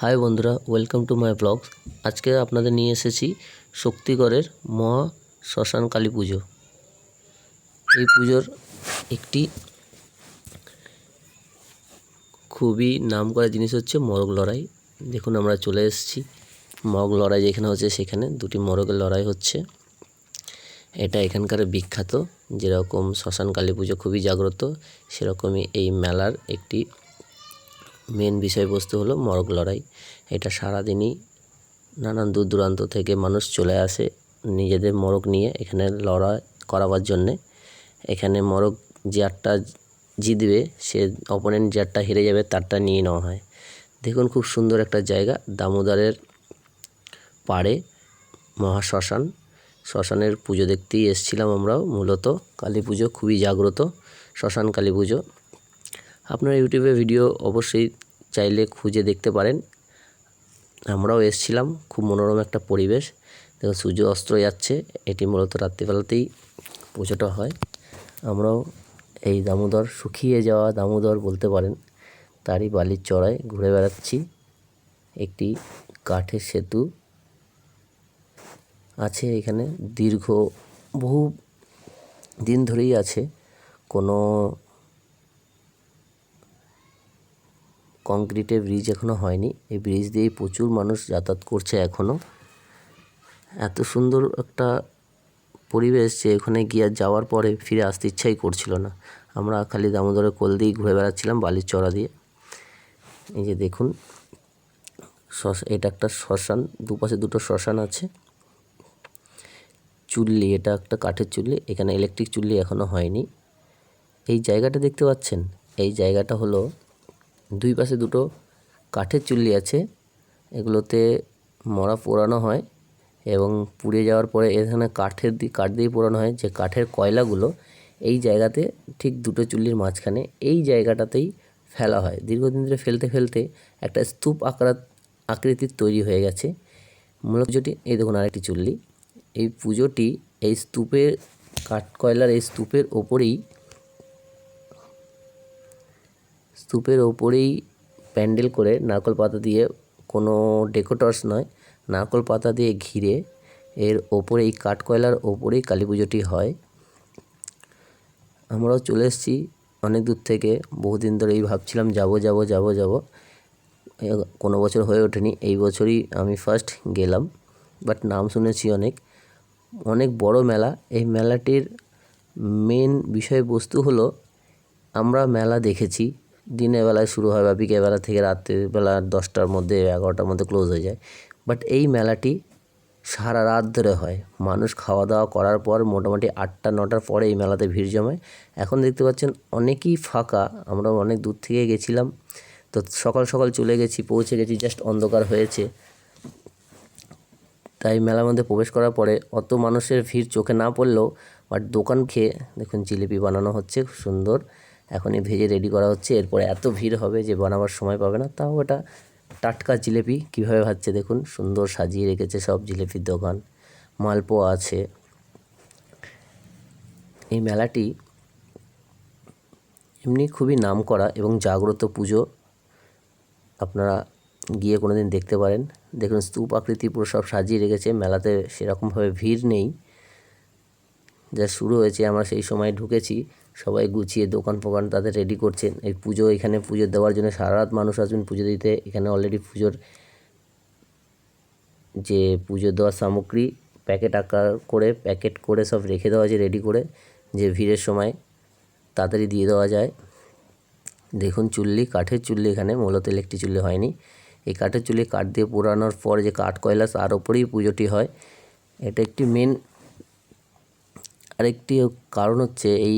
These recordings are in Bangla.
হাই বন্ধুরা, ওয়েলকাম টু মাই ব্লগ। আজকে আপনাদের নিয়ে এসেছি শক্তিগড়ের মহা শ্মশান কালী পুজো। এই পুজোর একটি খুবই নামকরা জিনিস হচ্ছে মরগ লড়াই। দেখুন আমরা চলে এসেছি মরগ লড়াই যেখানে হচ্ছে, সেখানে দুটি মরগের লড়াই হচ্ছে। এটা এখানকার বিখ্যাত। যেরকম শ্মশান কালী পুজো খুবই জাগ্রত, সেরকমই এই মেলার একটি মেন বিষয়বস্তু হলো মরগ লড়াই। এটা সারাদিনই নানান দূর দূরান্ত থেকে মানুষ চলে আসে নিজেদের মরগ নিয়ে এখানে লড়াই করাবার জন্যে। এখানে মরগ যারটা জিতবে, সে অপোনেন্ট যারটা হেরে যাবে তারটা নিয়ে নেওয়া হয়। দেখুন খুব সুন্দর একটা জায়গা, দামোদরের পাড়ে মহাশ্মশান। শ্মশানের পুজো দেখতেই এসেছিলাম আমরাও। মূলত কালী পুজো খুবই জাগ্রত, শ্মশান কালী পুজো। আপনারা ইউটিউবে ভিডিও অবশ্যই চাইলে খুঁজে দেখতে পারেন। আমরাও এসেছিলাম, খুব মনোরম একটা পরিবেশ। দেখুন সূর্য অস্ত যাচ্ছে। এটি মূলত রাত্রিবেলাতেই পুজোটা হয়। আমরাও এই দামোদর, শুকিয়ে যাওয়া দামোদর বলতে পারেন, তারই বালির চড়ায় ঘুরে বেড়াচ্ছি। একটি কাঠের সেতু আছে এখানে, দীর্ঘ বহু দিন ধরেই আছে। কোনো কংক্রিটের ব্রিজ এখনও হয়নি। এই ব্রিজ দিয়েই প্রচুর মানুষ যাতায়াত করছে এখনও। এত সুন্দর একটা পরিবেশ যে এখানে গিয়ে যাওয়ার পরে ফিরে আসতে ইচ্ছাই করছিল না। আমরা খালি দামোদরের কোল দিয়েই ঘুরে বেড়াচ্ছিলাম, বালির চড়া দিয়ে। এই যে দেখুন, এটা একটা শ্মশান, দুপাশে দুটো শ্মশান আছে। চুল্লি, এটা একটা কাঠের চুল্লি। এখানে ইলেকট্রিক চুল্লি এখনও হয়নি। এই জায়গাটা দেখতে পাচ্ছেন, এই জায়গাটা হলো, দুই পাশে দুটো কাঠের চুল্লি আছে। এগুলোতে মরা পোড়ানো হয় এবং পুড়ে যাওয়ার পরে এখানে কাঠ দিয়ে পোড়ানো হয়। যে কাঠের কয়লাগুলো এই জায়গাতে, ঠিক দুটো চুল্লির মাঝখানে এই জায়গাটাতেই ফেলা হয়। দীর্ঘদিন ধরে ফেলতে ফেলতে একটা স্তূপ আকৃতির তৈরি হয়ে গেছে। মূলত পুজোটি, এই দেখুন আরেকটি চুল্লি। এই পুজোটি এই স্তূপের, কাঠ কয়লার এই স্তূপের ওপরেই প্যান্ডেল করে নারকেল পাতা দিয়ে, কোনো ডেকোরেটরস নয়, নারকেল পাতা দিয়ে ঘিরে এর ওপরে, এই কাঠ কয়লার ওপরেই কালী পুজোটি হয়। আমরাও চলে এসেছি অনেক দূর থেকে, বহুদিন ধরেই ভাবছিলাম যাব। কোনো বছর হয়ে ওঠেনি, এই বছরই আমি ফার্স্ট গেলাম। বাট নাম শুনেছি অনেক বড় মেলা। এই মেলাটির মেন বিষয়বস্তু হলো, আমরা মেলা দেখেছি দিনের বেলায় শুরু হয় বা বিকেলবেলা থেকে রাত্রিবেলা 10টার মধ্যে 11টার মধ্যে ক্লোজ হয়ে যায়। বাট এই মেলাটি সারা রাত ধরে হয়। মানুষ খাওয়া দাওয়া করার পর মোটামুটি 8টা-9টার পরে এই মেলাতে ভিড় জমায়। এখন দেখতে পাচ্ছেন অনেকই ফাঁকা। আমরা অনেক দূর থেকে গেছিলাম, তো সকাল সকাল চলে গেছি, পৌঁছে গেছি, জাস্ট অন্ধকার হয়েছে। তাই মেলার মধ্যে প্রবেশ করার পরে অত মানুষের ভিড় চোখে না পড়লেও, বাট দোকান খেয়ে দেখুন জিলিপি বানানো হচ্ছে খুব সুন্দর। এখনই ভেজে রেডি করা হচ্ছে, এরপরে এত ভিড় হবে যে বানাবার সময় পাবে না। তাও এটা টাটকা জিলিপি কীভাবে ভাজছে দেখুন, সুন্দর সাজিয়ে রেখেছে সব জিলিপির দোকান। মালপোয়া আছে। এই মেলাটি এমনি খুবই নামকরা এবং জাগ্রত পুজো। আপনারা গিয়ে কোনো দিন দেখতে পারেন। দেখুন স্তূপ আকৃতি পুরো সব সাজিয়ে রেখেছে। মেলাতে সেরকমভাবে ভিড় নেই, যা শুরু হয়েছে আমরা সেই সময় ঢুকেছি। সবাই গুছিয়ে দোকান ফোকান তাদের রেডি করছেন। এই পুজো, এখানে পুজো দেওয়ার জন্য সারা রাত মানুষ আসবেন পুজো দিতে। এখানে অলরেডি পুজোর যে পুজো দেওয়ার সামগ্রী প্যাকেট করে সব রেখে দেওয়া আছে রেডি করে, যে ভিড়ের সময় তাড়াতাড়ি দিয়ে দেওয়া যায়। দেখুন চুল্লি, কাঠের চুল্লি, এখানে মূলত ইলেকট্রিক চুল্লি হয়নি। এই কাঠের চুল্লি, কাঠ দিয়ে পোড়ানোর পর যে কাঠ কয়লা, তার ওপরেই পুজোটি হয়। এটা একটি মেন। আরেকটি কারণ হচ্ছে, এই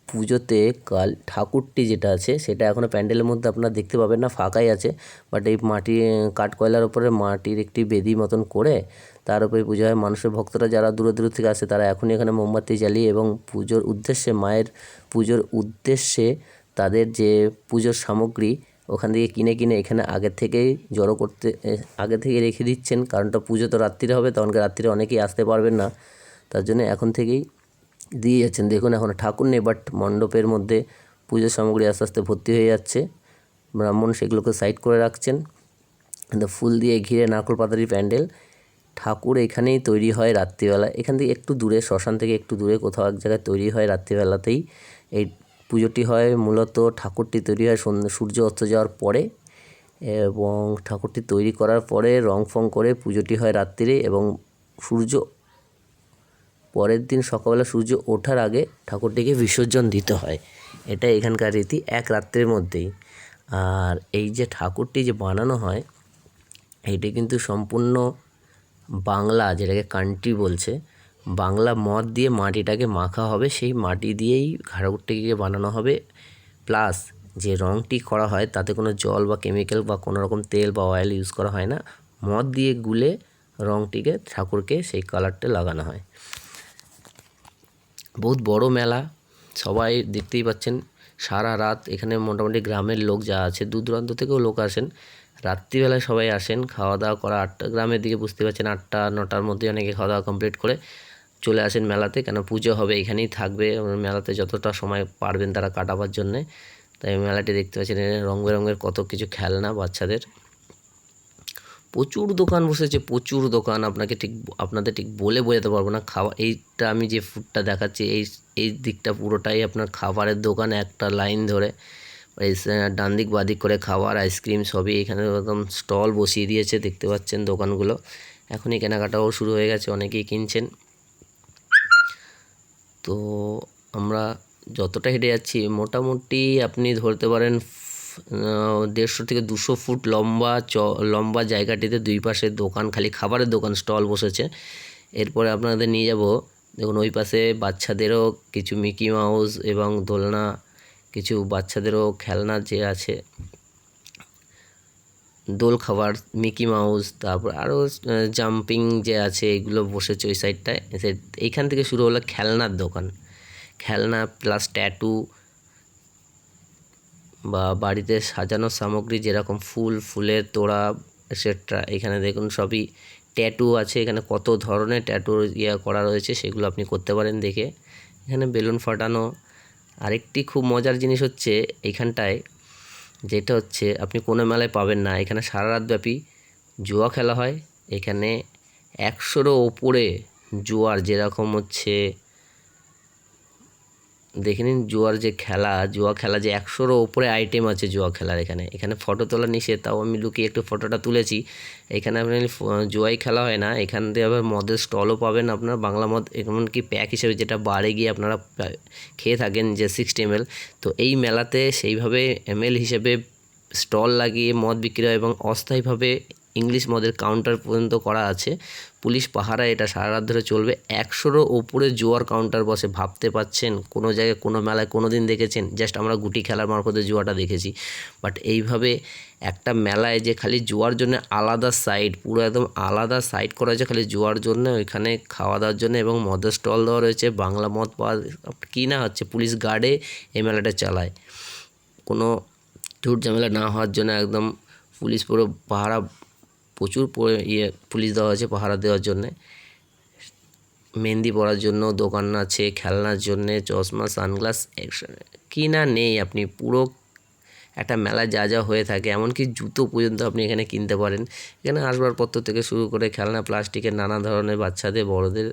পুজোতে ঠাকুরটি যেটা আছে সেটা এখনও প্যান্ডেলের মধ্যে আপনারা দেখতে পাবেন না, ফাঁকাই আছে। বাট এই কাঠ কয়লার ওপরে মাটির একটি বেদি মতন করে তার উপরে পুজো হয়। মানুষের ভক্তরা যারা দূর দূর থেকে আসে, তারা এখনই এখানে মোমবাতি জ্বালিয়ে এবং পুজোর উদ্দেশ্যে, মায়ের পুজোর উদ্দেশ্যে তাদের যে পুজোর সামগ্রী ওখান থেকে কিনে এখানে আগে থেকেই আগে থেকে রেখে দিচ্ছেন। কারণটা, পুজো তো রাত্রিরে হবে, তখনকে রাত্রিরে অনেকেই আসতে পারবেন না, তার জন্য এখন থেকেই দিয়ে যাচ্ছেন। দেখুন এখন ঠাকুর নেই, বাট মণ্ডপের মধ্যে পুজোর সামগ্রী আস্তে আস্তে ভর্তি হয়ে যাচ্ছে। ব্রাহ্মণ সেগুলোকে সাইড করে রাখছেন। ফুল দিয়ে ঘিরে নারকেল পাতারি প্যান্ডেল। ঠাকুর এখানেই তৈরি হয় রাত্রিবেলা। এখান থেকে একটু দূরে, শ্মশান থেকে একটু দূরে কোথাও এক জায়গায় তৈরি হয় রাত্রিবেলাতেই। এই পুজোটি হয় মূলত, ঠাকুরটি তৈরি হয় সূর্য অস্ত যাওয়ার পরে, এবং ঠাকুরটি তৈরি করার পরে রং ফং করে পুজোটি হয় রাত্রিরে, এবং সূর্য পরের দিন সকালবেলা সূর্য ওঠার আগে ঠাকুরটিকে বিসর্জন দিতে হয়। এটা এখানকার রীতি, এক রাত্রের মধ্যেই। আর এই যে ঠাকুরটি যে বানানো হয়, এটি কিন্তু সম্পূর্ণ বাংলা, যেটাকে কান্ট্রি বলছে, বাংলা মদ দিয়ে মাটিটাকে মাখা হবে, সেই মাটি দিয়েই ঠাকুরটিকে বানানো হবে। প্লাস যে রঙটি করা হয় তাতে কোনো জল বা কেমিক্যাল বা কোনো রকম তেল বা অয়েল ইউজ করা হয় না, মদ দিয়ে গুলে রঙটিকে ঠাকুরকে সেই কালারটা লাগানো হয়। বহুত বড় মেলা, সবাই দেখতেই পাচ্ছেন। সারা রাত এখানে মোটামুটি গ্রামের লোক যা আছে, দূর দূরান্ত থেকেও লোক আসেন, রাত্রিবেলায় সবাই আসেন খাওয়া দাওয়া করা। 8টা গ্রামের দিকে বুঝতে পারছেন, 8টা 9টার মধ্যে অনেকে খাওয়া দাওয়া কমপ্লিট করে চলে আসেন মেলাতে, কেন পুজো হবে এখানেই থাকবে। মেলাতে যতটা সময় পারবেন তারা কাটাবার জন্যে। তাই মেলাটি দেখতে পাচ্ছেন, রঙ বেরঙের কত কিছু খেলনা বাচ্চাদের। প্রচুর দোকান বসেছে, প্রচুর দোকান। আপনাদের ঠিক বলে বোঝাতে পারবো না। এইটা আমি যে ফুডটা দেখাচ্ছি, এই দিকটা পুরোটাই আপনার খাবারের দোকান, একটা লাইন ধরে। এই ডান দিক বাঁ দিক করে খাবার, আইসক্রিম সবই এখানে একদম স্টল বসিয়ে দিয়েছে, দেখতে পাচ্ছেন দোকানগুলো। এখনই কেনাকাটাও শুরু হয়ে গেছে, অনেকেই কিনছেন। তো আমরা যতটা হেঁটে যাচ্ছি, মোটামুটি আপনি ধরতে পারেন 150 থেকে 200 ফুট লম্বা জায়গাটিতে দুই পাশে দোকান, খালি খাবারের দোকান, স্টল বসেছে। এরপরে আপনাদের নিয়ে যাব, দেখুন ওই পাশে বাচ্চাদেরও কিছু মিকি মাউস এবং দোলনা, কিছু বাচ্চাদেরও খেলনা যে আছে, দোল খাবার, মিকি মাউস, তারপর আরও জাম্পিং যে আছে, এগুলো বসেছে ওই সাইডটায়। এইখান থেকে শুরু হলো খেলনার দোকান, খেলনা প্লাস ট্যাটু বা বাড়িতে সাজানোর সামগ্রী, যেরকম ফুলের তোড়া এটসেট্রা। এখানে দেখুন সবই ট্যাটু আছে, এখানে কত ধরনের ট্যাটু করা রয়েছে, সেগুলো আপনি করতে পারেন দেখে। এখানে বেলুন ফাটানো। আরেকটি খুব মজার জিনিস হচ্ছে এইখানটায়, যেটা হচ্ছে আপনি কোনো মেলায় পাবেন না, এখানে সারা রাতব্যাপী জুয়া খেলা হয়। এখানে 100-রও ওপরে জুয়ার, যেরকম হচ্ছে দেখে নিন, জুয়া খেলা যে 100-রও ওপরে আইটেম আছে জুয়া খেলার। এখানে ফটো তোলা নিষেধ, তাও আমি লুকিয়ে একটু ফটোটা তুলেছি। এখানে আপনি জুয়াই খেলা হয় না, এখান থেকে আবার মদের স্টলও পাবেন আপনার, বাংলা মদ, এমনকি প্যাক হিসেবে, যেটা বারে গিয়ে আপনারা খেয়ে থাকেন, যে 60 ml। তো এই মেলাতে সেইভাবে ml হিসেবে স্টল লাগিয়ে মদ বিক্রি হয়, এবং অস্থায়ীভাবে ইংলিশ মদের কাউন্টার পর্যন্ত করা আছে। পুলিশ পাহারা, এটা সারা রাত ধরে চলবে। 100-রও ওপরে জুয়ার কাউন্টার বসে, ভাবতে পারছেন? কোনো জায়গায় কোনো মেলায় কোনো দিন দেখেছেন? জাস্ট আমরা গুটি খেলার মারফতে জুয়াটা দেখেছি, বাট এইভাবে একটা মেলায় যে খালি জুয়ার জন্য আলাদা সাইড, পুরো একদম আলাদা সাইড করা হয়েছে খালি জুয়ার জন্য, ওইখানে খাওয়া দাওয়ার জন্য, এবং মদের স্টল দেওয়া রয়েছে। বাংলা মদ পাওয়া কিনা হচ্ছে, পুলিশ গার্ডে এই মেলাটা চালায়। কোনো ঝুট ঝামেলা না হওয়ার জন্য একদম পুলিশ পুরো পাহারা, প্রচুর পুলিশ দেওয়া হয়েছে পাহারা দেওয়ার জন্যে। মেহেন্দি পরার জন্য দোকান আছে, খেলনার জন্যে চশমা, সানগ্লাস, কি না নেই। আপনি পুরো একটা মেলায় যা যা হয়ে থাকে, এমনকি জুতো পর্যন্ত আপনি এখানে কিনতে পারেন। এখানে আসবাবপত্র থেকে শুরু করে খেলনা, প্লাস্টিকের নানা ধরনের, বাচ্চাদের, বড়দের,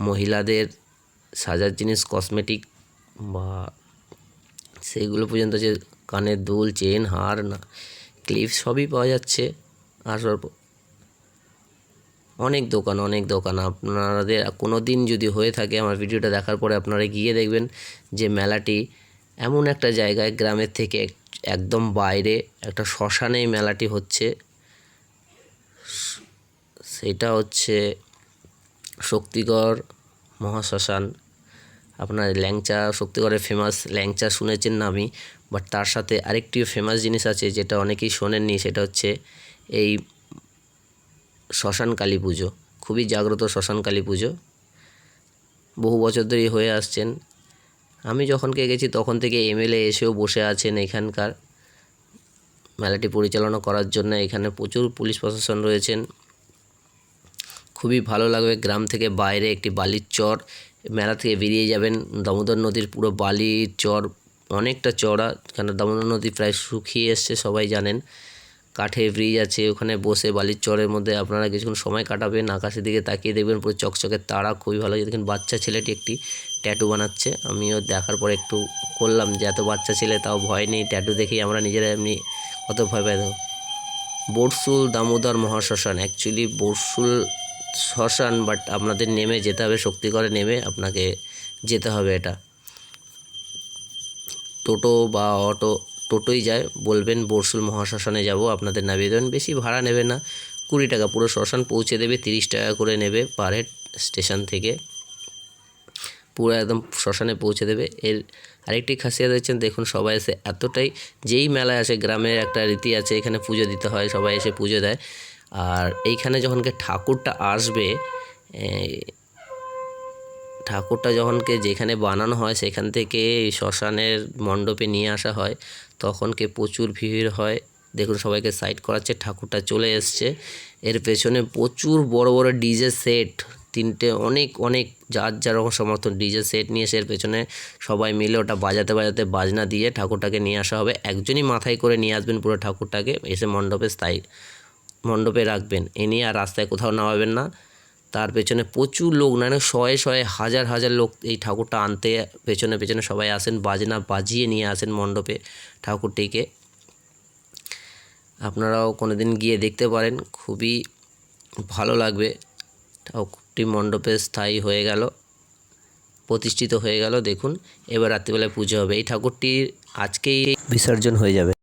মহিলাদের সাজার জিনিস, কসমেটিক বা সেইগুলো পর্যন্ত, যে কানের দুল, চেন, হার, না ক্লিপ, সবই পাওয়া যাচ্ছে। আর অনেক দোকান। আপনাদের কোনো দিন যদি হয়ে থাকে, আমার ভিডিওটা দেখার পরে আপনারা গিয়ে দেখবেন যে মেলাটি এমন একটা জায়গায়, গ্রামের থেকে একদম বাইরে একটা শ্মশানে মেলাটি হচ্ছে। সেটা হচ্ছে শক্তিগড় মহাশ্মশান। আপনার ল্যাংচা, শক্তিগড়ের ফেমাস ল্যাংচা শুনেছেন নামই, বাট তার সাথে আরেকটিও ফেমাস জিনিস আছে যেটা অনেকেই শোনেননি, সেটা হচ্ছে এই শ্মশান কালী পুজো। খুবই জাগ্রত শ্মশান কালী পুজো, বহু বছর ধরেই হয়ে আসছেন। আমি যখনকে গেছি তখন থেকে এমএলএ এসেও বসে আছেন এখানকার মেলাটি পরিচালনা করার জন্য। এখানে প্রচুর পুলিশ প্রশাসন রয়েছেন। খুবই ভালো লাগবে। গ্রাম থেকে বাইরে একটি বালির চর, মেলা থেকে বেরিয়ে যাবেন, দামোদর নদীর পুরো বালির চর, অনেকটা চওড়া, কেন দামোদর নদী প্রায় শুকিয়ে এসছে, সবাই জানেন। কাঠের ব্রিজ আছে, ওখানে বসে বালির চরের মধ্যে আপনারা কিছুক্ষণ সময় কাটাবেন, আকাশের দিকে তাকিয়ে দেখবেন পুরো চকচকে তারা, খুবই ভালো। দেখেন বাচ্চা ছেলেটি একটি ট্যাটু বানাচ্ছে, আমিও দেখার পর একটু করলাম যে এত বাচ্চা ছেলে তাও ভয় নেই, ট্যাটু দেখেই আমরা নিজেরা এমনি কত ভয় পাই। বরশুল দামোদর মহাশ্মশান, অ্যাকচুয়ালি বরশুল শ্মশান, বাট আপনাদের নেমে যেতে হবে, শক্তিগড়ে নেমে আপনাকে যেতে হবে। এটা টোটো বা অটো, টোটোই যায়, বলবেন বরশুল মহাশ্মশানে যাব, আপনাদের নামিয়ে দেবেন, বেশি ভাড়া নেবে না, 20 টাকা। পুরো শ্মশান পৌঁছে দেবে, 30 টাকা করে নেবে পার হেড স্টেশন থেকে, পুরো একদম শ্মশানে পৌঁছে দেবে। এর আরেকটি খাসিয়াত হচ্ছে, দেখুন সবাই এসে এতটাই, যেই মেলায় আসে, গ্রামের একটা রীতি আছে, এখানে পুজো দিতে হয়, সবাই এসে পুজো দেয়। আর এইখানে যখনকে ঠাকুরটা আসবে, ঠাকুরটা যখনকে যেখানে বানানো হয় সেখান থেকে শ্মশানের মণ্ডপে নিয়ে আসা হয়, তখনকে প্রচুর ভিড় হয়। দেখুন সবাইকে সাইড করাচ্ছে, ঠাকুরটা চলে এসছে। এর পেছনে প্রচুর বড় বড় ডিজে সেট, 3টে অনেক অনেক যার রকম সমর্থন ডিজে সেট নিয়ে এসে এর পেছনে সবাই মিলে ওটা বাজাতে বাজাতে বাজনা দিয়ে ঠাকুরটাকে নিয়ে আসা হবে। একজনই মাথায় করে নিয়ে আসবেন পুরো ঠাকুরটাকে, এসে মণ্ডপে রাখবেন, এ নিয়ে আর রাস্তায় কোথাও নামাবেন না। তার পেছনে প্রচুর লোক, মানে শয়ে শয়ে হাজার হাজার লোক এই ঠাকুরটা আনতে পেছনে পেছনে সবাই আসেন, বাজনা বাজিয়ে নিয়ে আসেন মণ্ডপে ঠাকুরটিকে। আপনারাও কোনোদিন গিয়ে দেখতে পারেন, খুবই ভালো লাগবে। ঠাকুরটি মণ্ডপে স্থায়ী হয়ে গেল, প্রতিষ্ঠিত হয়ে গেল। দেখুন এবার রাত্রিবেলায় পুজো হবে, এই ঠাকুরটির আজকেই বিসর্জন হয়ে যাবে।